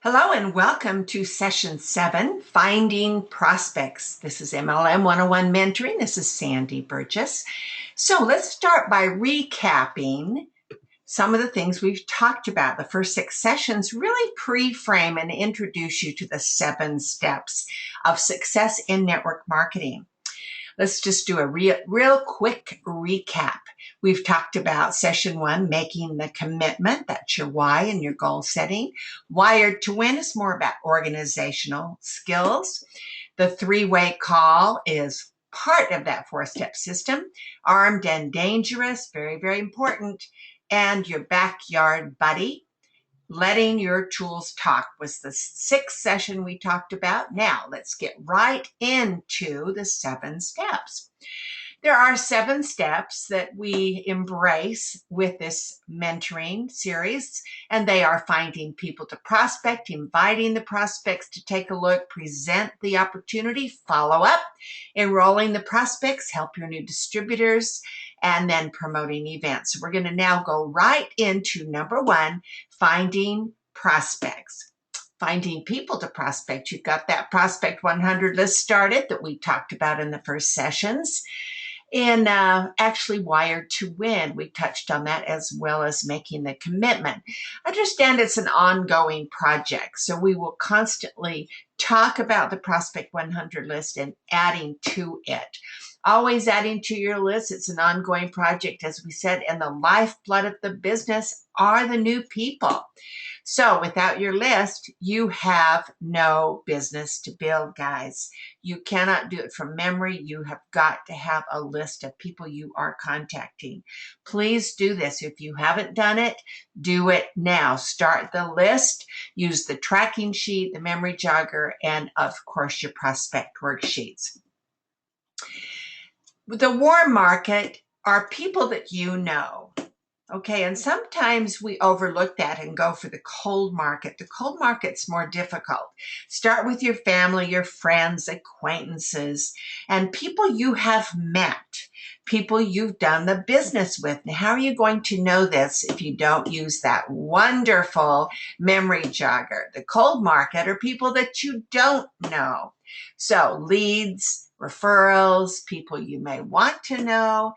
Hello and welcome to session 7, Finding Prospects. This is MLM101 Mentoring. This is Sandi Burgess. So let's start by recapping some of the things we've talked about. The first 6 sessions really pre-frame and introduce you to the 7 steps of success in network marketing. Let's just do a real quick recap. We've talked about session 1, making the commitment. That's your why and your goal setting. Wired to Win is more about organizational skills. The 3-way call is part of that 4-step system. Armed and Dangerous, very, very important. And your backyard buddy. Letting your tools talk was the 6th session we talked about. Now let's get right into the 7 steps. There are 7 steps that we embrace with this mentoring series, and they are finding people to prospect, inviting the prospects to take a look, present the opportunity, follow up, enrolling the prospects, help your new distributors, and then promoting events. So we're going to now go right into number 1, finding prospects. Finding people to prospect. You've got that Prospect 100 list started that we talked about in the first sessions. And actually Wired to Win, we touched on that, as well as making the commitment. Understand it's an ongoing project, so we will constantly talk about the Prospect 100 list and adding to it. Always adding to your list. It's an ongoing project, as we said, and the lifeblood of the business are the new people. So without your list, you have no business to build, guys. You cannot do it from memory. You have got to have a list of people you are contacting. Please do this. If you haven't done it, do it now. Start the list. Use the tracking sheet, the memory jogger, and of course your prospect worksheets. The warm market are people that you know. Okay, and sometimes we overlook that and go for the cold market. The cold market's more difficult. Start with your family, your friends, acquaintances, and people you have met, people you've done the business with. Now, how are you going to know this if you don't use that wonderful memory jogger? The cold market are people that you don't know. So leads, referrals, people you may want to know.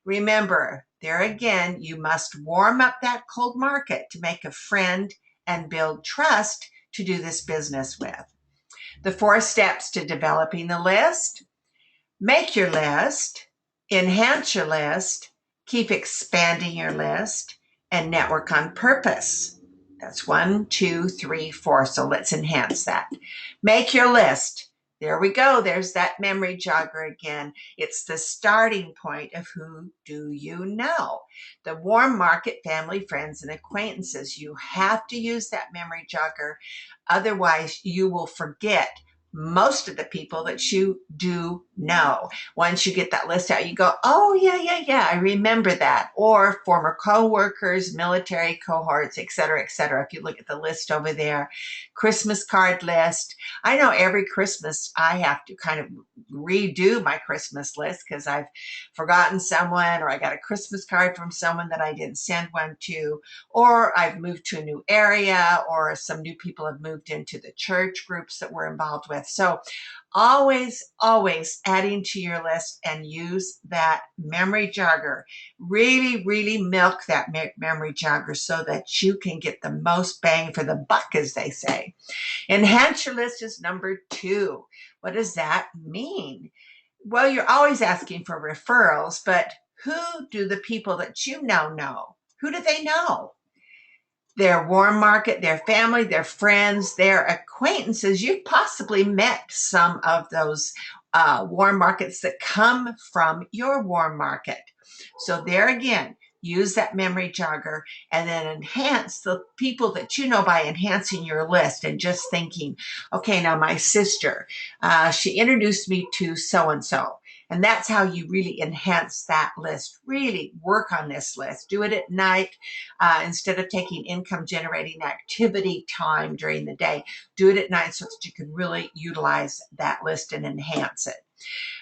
Remember, there again, you must warm up that cold market to make a friend and build trust to do this business with. The 4 steps to developing the list: make your list, enhance your list, keep expanding your list, and network on purpose. That's 1, 2, 3, 4. So let's enhance that. Make your list. There we go. There's that memory jogger again. It's the starting point of who do you know. The warm market, family, friends, and acquaintances. You have to use that memory jogger. Otherwise, you will forget most of the people that you do know. Once you get that list out, you go, oh, yeah, I remember that. Or former co-workers, military cohorts, et cetera, et cetera. If you look at the list over there, Christmas card list. I know every Christmas I have to kind of redo my Christmas list because I've forgotten someone, or I got a Christmas card from someone that I didn't send one to, or I've moved to a new area, or some new people have moved into the church groups that we're involved with. So always adding to your list, and use that memory jogger. Really milk that memory jogger so that you can get the most bang for the buck, as they say. Enhance your list is number 2. What does that mean? Well, you're always asking for referrals, but who do the people that you know? Who do they know? Their warm market, their family, their friends, their acquaintances. You've possibly met some of those warm markets that come from your warm market. So there again, use that memory jogger, and then enhance the people that you know by enhancing your list and just thinking, okay, now my sister, she introduced me to so-and-so. And that's how you really enhance that list. Really work on this list. Do it at night instead of taking income generating activity time during the day. Do it at night so that you can really utilize that list and enhance it.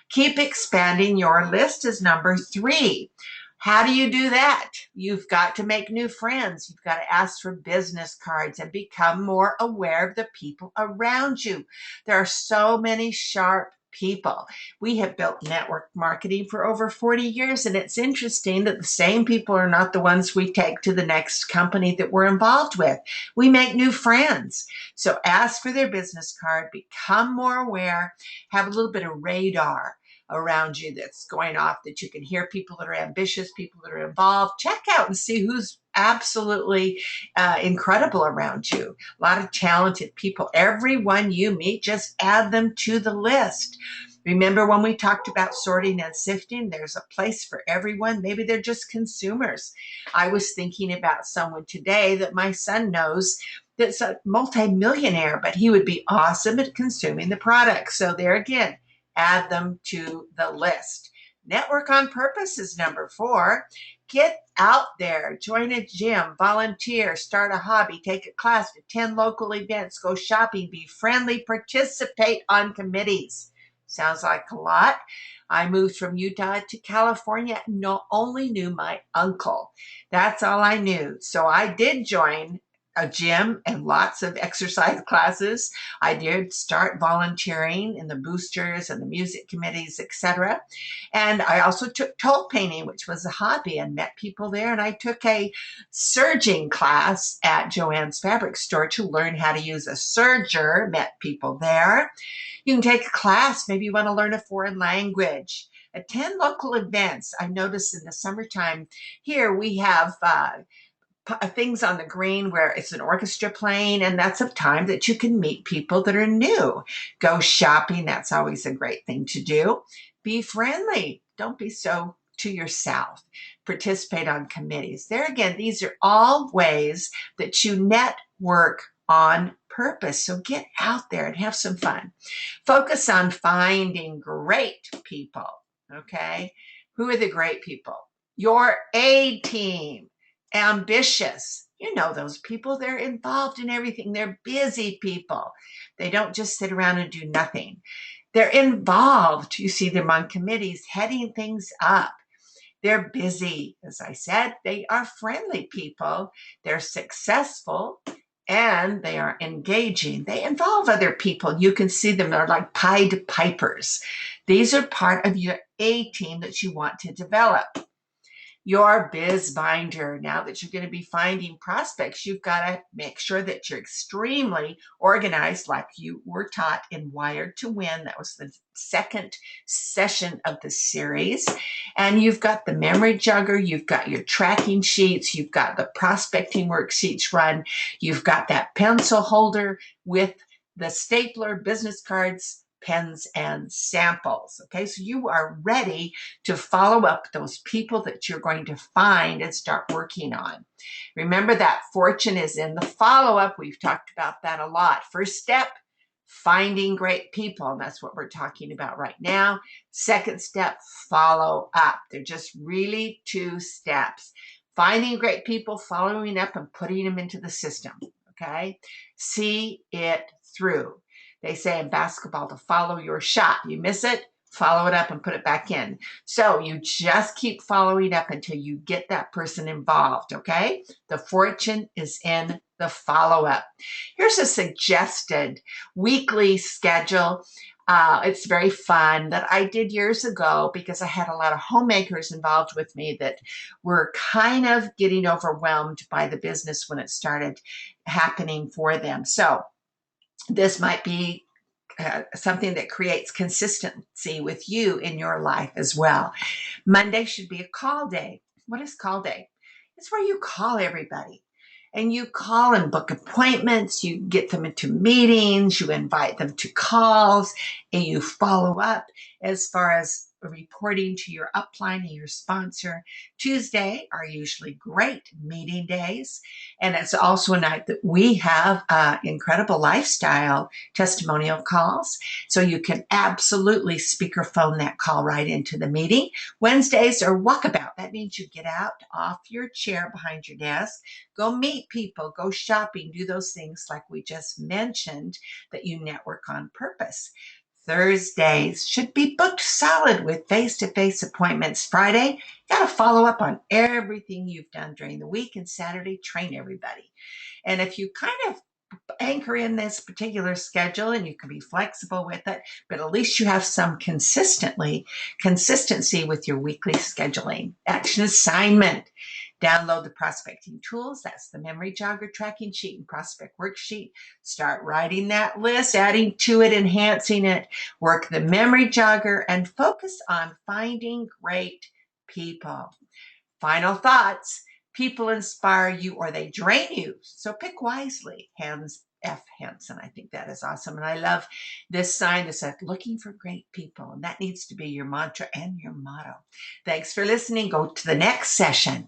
Keep expanding your list is number 3. How do you do that? You've got to make new friends. You've got to ask for business cards and become more aware of the people around you. There are so many sharp people. We have built network marketing for over 40 years, and it's interesting that the same people are not the ones we take to the next company that we're involved with. We make new friends. So ask for their business card, become more aware, have a little bit of radar around you that's going off, that you can hear people that are ambitious, people that are involved. Check out and see who's absolutely incredible around you. A lot of talented people. Everyone you meet, just add them to the list. Remember when we talked about sorting and sifting? There's a place for everyone. Maybe they're just consumers. I was thinking about someone today that my son knows that's a multimillionaire, but he would be awesome at consuming the product. So there again, add them to the list. Network on purpose is number 4. Get out there, join a gym, volunteer, start a hobby, take a class, attend local events, go shopping, be friendly, participate on committees. Sounds like a lot. I moved from Utah to California and only knew my uncle. That's all I knew. So I did join a gym and lots of exercise classes. I did start volunteering in the boosters and the music committees, etc. And I also took toll painting, which was a hobby, and met people there. And I took a serging class at Joann's Fabric Store to learn how to use a serger, met people there. You can take a class. Maybe you want to learn a foreign language. Attend local events. I noticed in the summertime here we have things on the green where it's an orchestra playing, and that's a time that you can meet people that are new. Go shopping. That's always a great thing to do. Be friendly. Don't be so to yourself. Participate on committees. There again, these are all ways that you network on purpose. So get out there and have some fun. Focus on finding great people. Okay. Who are the great people? Your A team. Ambitious. You know those people. They're involved in everything. They're busy people. They don't just sit around and do nothing. They're involved. You see them on committees heading things up. They're busy. As I said, they are friendly people. They're successful and they are engaging. They involve other people. You can see them. They're like Pied Pipers. These are part of your A team that you want to develop. Your biz binder. Now that you're going to be finding prospects, you've got to make sure that you're extremely organized, like you were taught in Wired to Win. That was the second session of the series. And you've got the memory jogger, you've got your tracking sheets, you've got the prospecting worksheets run, you've got that pencil holder with the stapler, business cards, pens, and samples. Okay, so you are ready to follow up those people that you're going to find and start working on. Remember that fortune is in the follow-up. We've talked about that a lot. First step, finding great people. And that's what we're talking about right now. Second step, follow up. They're just really 2 steps. Finding great people, following up, and putting them into the system. Okay, see it through. They say in basketball to follow your shot. You miss it, follow it up and put it back in. So you just keep following up until you get that person involved, okay? The fortune is in the follow-up. Here's a suggested weekly schedule. It's very fun that I did years ago because I had a lot of homemakers involved with me that were kind of getting overwhelmed by the business when it started happening for them. So this might be something that creates consistency with you in your life as well. Monday should be a call day. What is call day? It's where you call everybody. And you call and book appointments, you get them into meetings, you invite them to calls, and you follow up as far as reporting to your upline and your sponsor. Tuesday are usually great meeting days. And it's also a night that we have incredible lifestyle testimonial calls. So you can absolutely speakerphone that call right into the meeting. Wednesdays are walkabout. That means you get out off your chair behind your desk, go meet people, go shopping, do those things like we just mentioned that you network on purpose. Thursdays should be booked solid with face-to-face appointments. Friday, you got to follow up on everything you've done during the week, and Saturday, train everybody. And if you kind of anchor in this particular schedule, and you can be flexible with it, but at least you have some consistency with your weekly scheduling. Action assignment. Download the prospecting tools. That's the memory jogger, tracking sheet, and prospect worksheet. Start writing that list, adding to it, enhancing it. Work the memory jogger and focus on finding great people. Final thoughts. People inspire you or they drain you. So pick wisely. Hans F. Hansen. I think that is awesome. And I love this sign that says, looking for great people. And that needs to be your mantra and your motto. Thanks for listening. Go to the next session.